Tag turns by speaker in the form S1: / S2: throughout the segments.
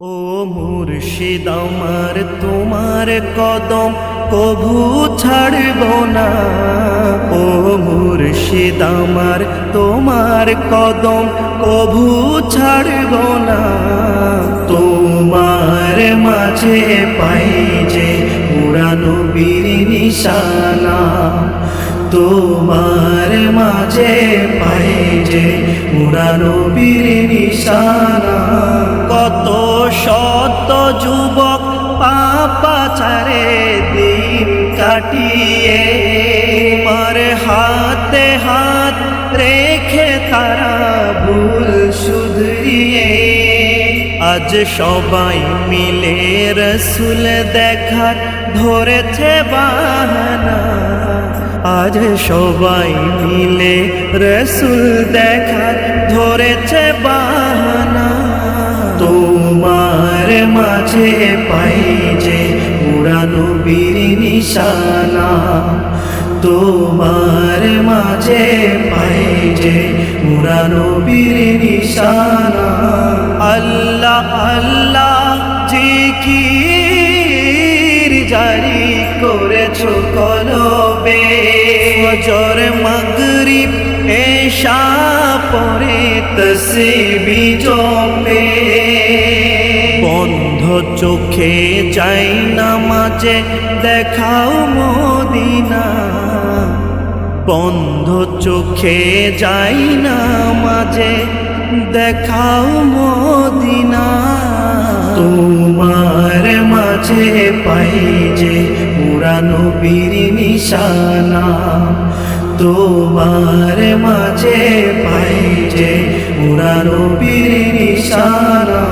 S1: ও মুর্শিদ আমার তোমার কদম কভু ছাড়ব না। ও মুর্শিদ আমার তোমার কদম কভু ছাড়ব না। তোমার মাঝে পাই যে পুরানো বীর নিশানা। তোমার মাঝে পাই যে পুরানো বীর নিশানা। কত শত যুবক পাপাচারে দিন কাটিয়ে তোমার হাতে হাত রেখে তারা ভুল শুধরিয়ে আজ সবাই মিলে রসুল দেখার ধরেছে বাহানা। আজ সবাই মিলে রসুল দেখার ধরেছে বাহানা। তোমার মাঝে পাই যে পুরানো বীর নিশানা। তোমার মাঝে পাই যে পুরানো বীর নিশানা। আল্লাহ আল্লাহ জিকির জারি করেছো কলবে। ফজর মাগরিব এশা পরে তসবিহ জপে। বন্ধ চোখে যাই নামাজে দেখাও মদিনা। বন্ধ চোখে যাই নামাজে দেখাও মদিনা। তোমার মাঝে পাই যে পুরানো বীর নিশানা। তোমার মাঝে পাই যে পুরানো বীর নিশানা।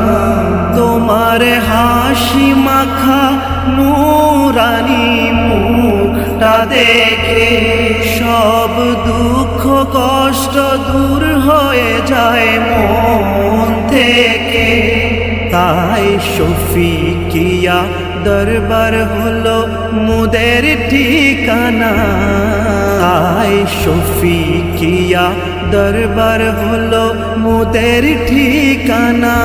S1: তোমার হাসি মাখা নুরানি মুখটা দেখে সব দুঃখ কষ্ট দূর হয়ে যায় মন থেকে। তাই শফিকিয়া দরবার হলো মুদের ঠিকানা। তাই শফিকিয়া দরবার হলো মুদের ঠিকানা।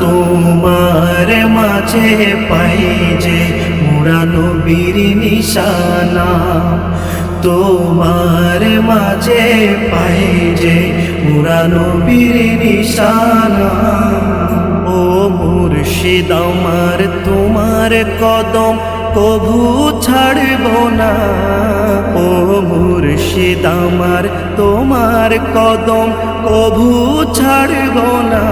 S1: তোমার মাঝে পাই যে পুরানো বীর নিশানা। তোমার মাঝে পাই যে পুরানো বীর নিশানা। ও মুর্শিদ আমার তোমার কদম কভু ছাড়ব না। ও মুর্শিদ আমার তোমার কদম কভু ছাড়ব না।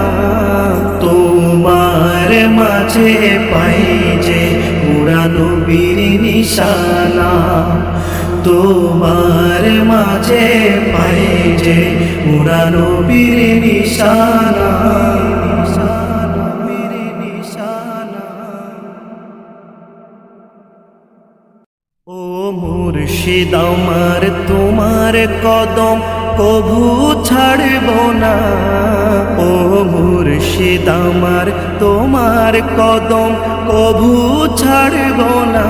S1: তোমার মাঝে পাই যে পুরানো বীর নিশানা। তোমার মাঝে পাই যে পুরানো বীর নিশানা। ও মুর্শিদ আমার তোমার কদম কভু ছাড়ব না। ও মুর্শিদ আমার তোমার কদম কভু ছাড়ব না।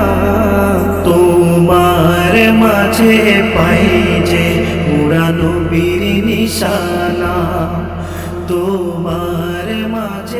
S1: তোমার মাঝে পাই যে পুরানো বীর নিশানা। তোমার মাঝে